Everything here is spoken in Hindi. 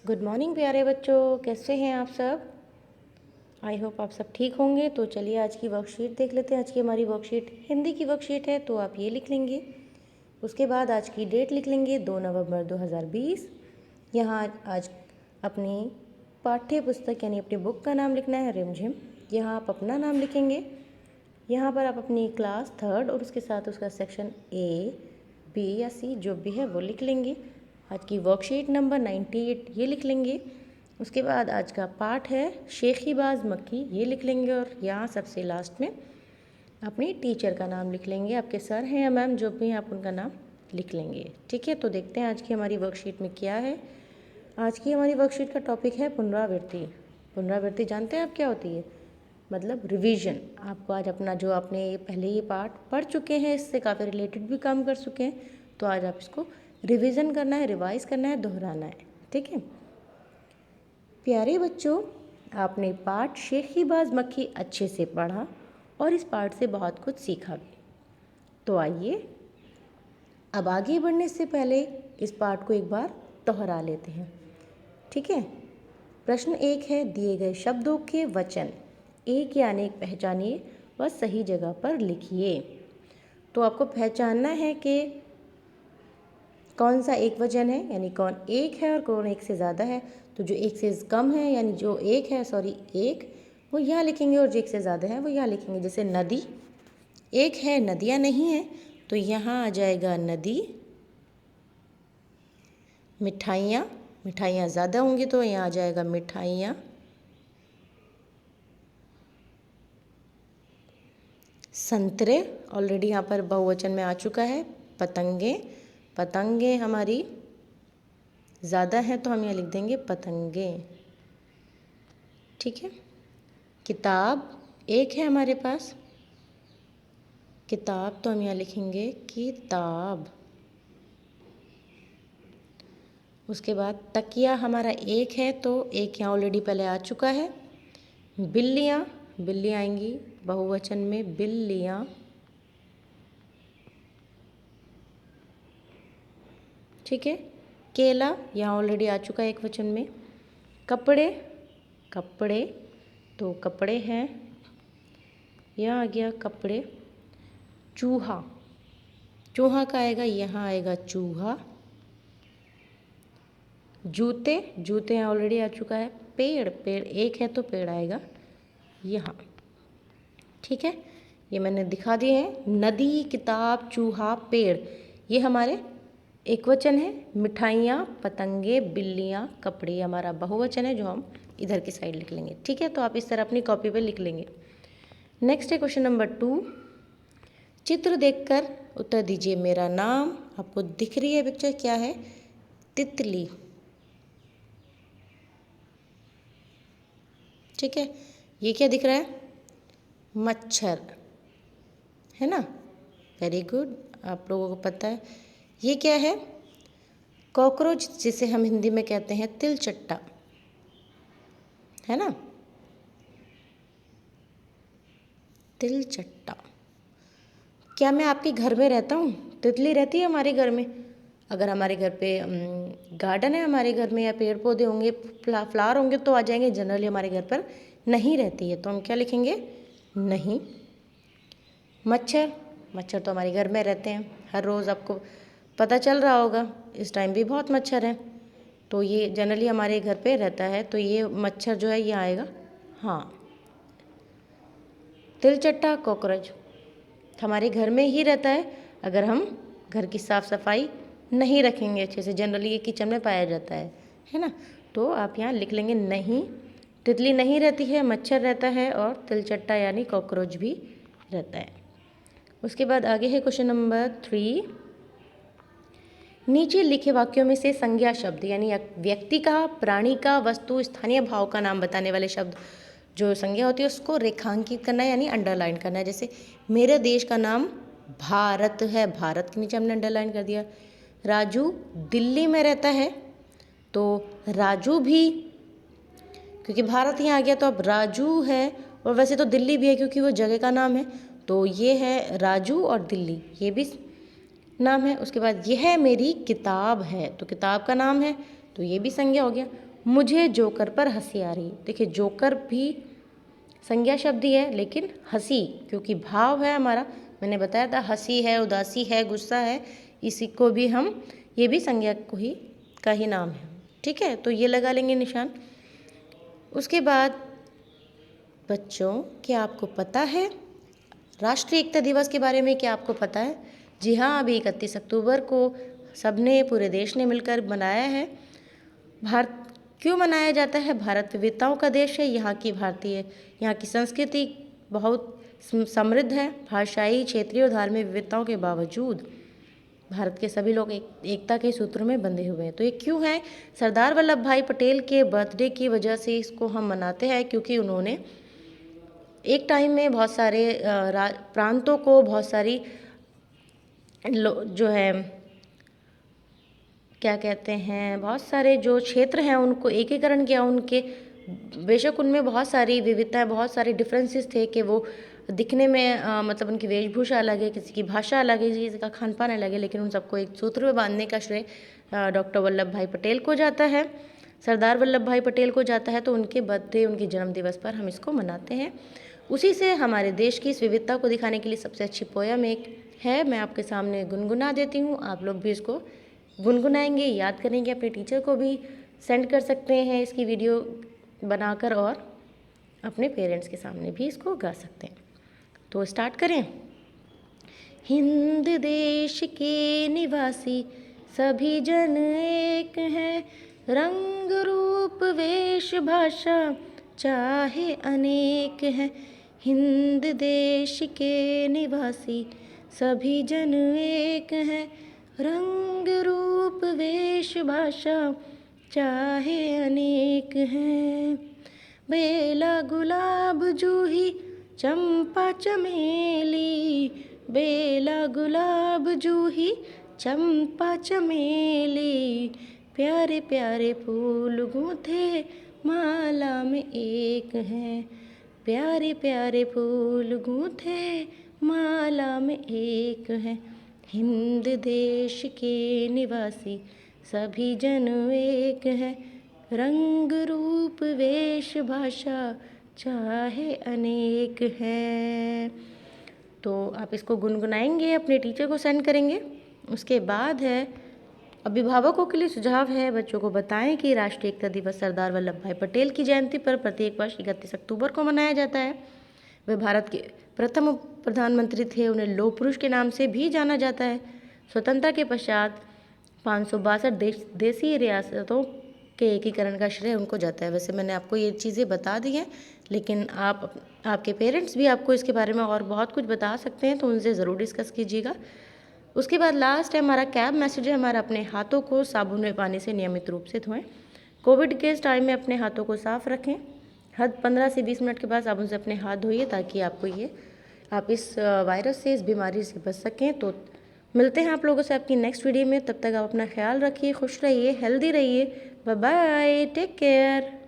गुड मॉर्निंग प्यारे बच्चों, कैसे हैं आप सब। आई होप आप सब ठीक होंगे। तो चलिए आज की वर्कशीट देख लेते हैं। आज की हमारी वर्कशीट हिंदी की वर्कशीट है, तो आप ये लिख लेंगे। उसके बाद आज की डेट लिख लेंगे 2 नवंबर 2020। यहाँ आज अपनी पाठ्य पुस्तक यानी अपनी बुक का नाम लिखना है रिमझिम। यहाँ आप अपना नाम लिखेंगे। यहाँ पर आप अपनी क्लास 3rd और उसके साथ उसका सेक्शन A, B या C जो भी है वो लिख लेंगे। आज की वर्कशीट नंबर 98 ये लिख लेंगे। उसके बाद आज का पाठ है शेखीबाज मक्खी, ये लिख लेंगे। और यहाँ सबसे लास्ट में अपनी टीचर का नाम लिख लेंगे। आपके सर हैं या मैम जो भी हैं, आप उनका नाम लिख लेंगे। ठीक है, तो देखते हैं आज की हमारी वर्कशीट में क्या है। आज की हमारी वर्कशीट का टॉपिक है पुनरावृत्ति। पुनरावृत्ति जानते हैं आप क्या होती है? मतलब रिवीजन। आपको आज अपना जो आपने पहले ये पार्ट पढ़ चुके हैं, इससे काफ़ी रिलेटेड भी काम कर चुके हैं, तो आज आप इसको रिवीजन करना है, रिवाइज करना है, दोहराना है। ठीक है प्यारे बच्चों, आपने पाठ शेखीबाज मक्खी अच्छे से पढ़ा और इस पाठ से बहुत कुछ सीखा भी। तो आइए अब आगे बढ़ने से पहले इस पाठ को एक बार दोहरा लेते हैं। ठीक है, प्रश्न 1 है, दिए गए शब्दों के वचन एक या अनेक पहचानिए व सही जगह पर लिखिए। तो आपको पहचानना है कि कौन सा एक वचन है, यानी कौन एक है और कौन एक से ज़्यादा है। तो जो एक से कम है यानी जो एक है एक वो यहाँ लिखेंगे, और जो एक से ज़्यादा है वो यहाँ लिखेंगे। जैसे नदी एक है, नदियाँ नहीं है, तो यहाँ आ जाएगा नदी। मिठाइयाँ, मिठाइयाँ ज़्यादा होंगी तो यहाँ आ जाएगा मिठाइयाँ। संतरे ऑलरेडी यहाँ पर बहुवचन में आ चुका है। पतंगे, पतंगे हमारी ज़्यादा है तो हम यहाँ लिख देंगे पतंगे। ठीक है, किताब एक है हमारे पास, किताब तो हम यहाँ लिखेंगे किताब। उसके बाद तकिया हमारा एक है, तो एक यहाँ ऑलरेडी पहले आ चुका है। बिल्लियाँ, बिल्लियाँ आएंगी बहुवचन में, बिल्लियाँ। ठीक है, केला यहाँ ऑलरेडी आ चुका है एक वचन में। कपड़े, कपड़े तो कपड़े हैं, यहाँ आ गया कपड़े। चूहा, चूहा का आएगा, यहाँ आएगा चूहा। जूते, जूते यहाँ ऑलरेडी आ चुका है। पेड़, पेड़ एक है तो पेड़ आएगा यहाँ। ठीक है, ये मैंने दिखा दिए हैं। नदी, किताब, चूहा, पेड़ ये हमारे एक वचन है। मिठाइयाँ, पतंगे, बिल्लियाँ, कपड़े हमारा बहुवचन है, जो हम इधर की साइड लिख लेंगे। ठीक है, तो आप इस तरह अपनी कॉपी पे लिख लेंगे। नेक्स्ट है क्वेश्चन नंबर 2। चित्र देखकर उत्तर दीजिए मेरा नाम। आपको दिख रही है पिक्चर, क्या है? तितली। ठीक है, ये क्या दिख रहा है? मच्छर, है ना? वेरी गुड, आप लोगों को पता है। ये क्या है? कॉकरोच, जिसे हम हिंदी में कहते हैं तिलचट्टा, है ना? तिलचट्टा। क्या मैं आपके घर में रहता हूँ? तितली रहती है हमारे घर में। अगर हमारे घर पे गार्डन है हमारे घर में, या पेड़ पौधे होंगे, फ्लावर होंगे तो आ जाएंगे। जनरली हमारे घर पर नहीं रहती है, तो हम क्या लिखेंगे? नहीं। मच्छर, मच्छर तो हमारे घर में रहते हैं, हर रोज़ आपको पता चल रहा होगा, इस टाइम भी बहुत मच्छर है, तो ये जनरली हमारे घर पे रहता है, तो ये मच्छर जो है ये आएगा। हाँ, तिलचट्टा कॉकरोच हमारे घर में ही रहता है, अगर हम घर की साफ़ सफाई नहीं रखेंगे अच्छे से। जनरली ये किचन में पाया जाता है ना? तो आप यहाँ लिख लेंगे नहीं। तितली नहीं रहती है, मच्छर रहता है, और तिलचट्टा यानी कॉकरोच भी रहता है। उसके बाद आगे है क्वेश्चन नंबर 3। नीचे लिखे वाक्यों में से संज्ञा शब्द यानी व्यक्ति का, प्राणी का, वस्तु, स्थानीय भाव का नाम बताने वाले शब्द जो संज्ञा होती है उसको रेखांकित करना है, यानी अंडरलाइन करना है। जैसे मेरे देश का नाम भारत है, भारत के नीचे हमने अंडरलाइन कर दिया। राजू दिल्ली में रहता है, तो राजू भी, क्योंकि भारत यहाँ आ गया तो अब राजू है, और वैसे तो दिल्ली भी है क्योंकि वो जगह का नाम है, तो ये है राजू, और दिल्ली ये भी नाम है। उसके बाद यह मेरी किताब है, तो किताब का नाम है तो ये भी संज्ञा हो गया। मुझे जोकर पर हंसी आ रही। देखिए जोकर भी संज्ञा शब्द ही है, लेकिन हंसी क्योंकि भाव है हमारा, मैंने बताया था हंसी है, उदासी है, गुस्सा है, इसी को भी हम, ये भी संज्ञा को ही का ही नाम है। ठीक है, तो ये लगा लेंगे निशान। उसके बाद बच्चों, क्या आपको पता है राष्ट्रीय एकता दिवस के बारे में? क्या आपको पता है? जी हाँ, अभी 31 अक्टूबर को सबने, पूरे देश ने मिलकर मनाया है। भारत क्यों मनाया जाता है? भारत विविधताओं का देश है। यहाँ की संस्कृति बहुत समृद्ध है। भाषाई, क्षेत्रीय और धार्मिक विविधताओं के बावजूद भारत के सभी लोग एकता के सूत्रों में बंधे हुए हैं। तो ये क्यों है? सरदार वल्लभ भाई पटेल के बर्थडे की वजह से इसको हम मनाते हैं, क्योंकि उन्होंने एक टाइम में बहुत सारे प्रांतों को, बहुत सारी जो है क्या कहते हैं, बहुत सारे जो क्षेत्र हैं उनको एकीकरण किया। उनके बेशक उनमें बहुत सारी विविधताएं, बहुत सारे डिफरेंसेस थे कि वो दिखने में मतलब उनकी वेशभूषा अलग है, किसी की भाषा अलग है, किसी का खान पान अलग है, लेकिन उन सबको एक सूत्र में बांधने का श्रेय डॉक्टर वल्लभ भाई पटेल को जाता है, सरदार वल्लभ भाई पटेल को जाता है। तो उनके बर्थडे, उनके जन्म दिवस पर हम इसको मनाते हैं। उसी से हमारे देश की इस विविधता को दिखाने के लिए सबसे अच्छी पोयम एक है, मैं आपके सामने गुनगुना देती हूँ। आप लोग भी इसको गुनगुनाएंगे, याद करेंगे, अपने टीचर को भी सेंड कर सकते हैं इसकी वीडियो बनाकर, और अपने पेरेंट्स के सामने भी इसको गा सकते हैं। तो स्टार्ट करें। हिंद देश के निवासी सभी जन एक हैं, रंग रूप वेश भाषा चाहे अनेक हैं। हिंद देश के निवासी सभी जन एक हैं, रंग रूप वेश भाषा चाहे अनेक हैं। बेला गुलाब जूही चंपा चमेली, बेला गुलाब जूही चंपा चमेली, प्यारे प्यारे फूल गूंथे माला में एक हैं, प्यारे प्यारे फूल गूंथे माला में एक हैं। हिंद देश के निवासी सभी जन एक हैं, रंग रूप वेश भाषा चाहे अनेक है। तो आप इसको गुनगुनाएंगे, अपने टीचर को सेंड करेंगे। उसके बाद है अभिभावकों के लिए सुझाव है, बच्चों को बताएं कि राष्ट्रीय एकता दिवस सरदार वल्लभ भाई पटेल की जयंती पर प्रत्येक वर्ष 31 अक्टूबर को मनाया जाता है। वे भारत के प्रथम प्रधानमंत्री थे, उन्हें लौह पुरुष के नाम से भी जाना जाता है। स्वतंत्रता के पश्चात 562 देशी रियासतों के एकीकरण का श्रेय उनको जाता है। वैसे मैंने आपको ये चीज़ें बता दी हैं, लेकिन आपके पेरेंट्स भी आपको इसके बारे में और बहुत कुछ बता सकते हैं, तो उनसे ज़रूर डिस्कस कीजिएगा। उसके बाद लास्ट है हमारा कैब मैसेज है हमारा, अपने हाथों को साबुन में पानी से नियमित रूप से धोएं। कोविड के इस टाइम में अपने हाथों को साफ रखें। हर 15 से 20 मिनट के बाद साबुन से अपने हाथ धोइए, ताकि आप इस वायरस से, इस बीमारी से बच सकें। तो मिलते हैं आप लोगों से आपकी नेक्स्ट वीडियो में। तब तक आप अपना ख्याल रखिए, खुश रहिए, हेल्दी रहिए। Bye bye, take care.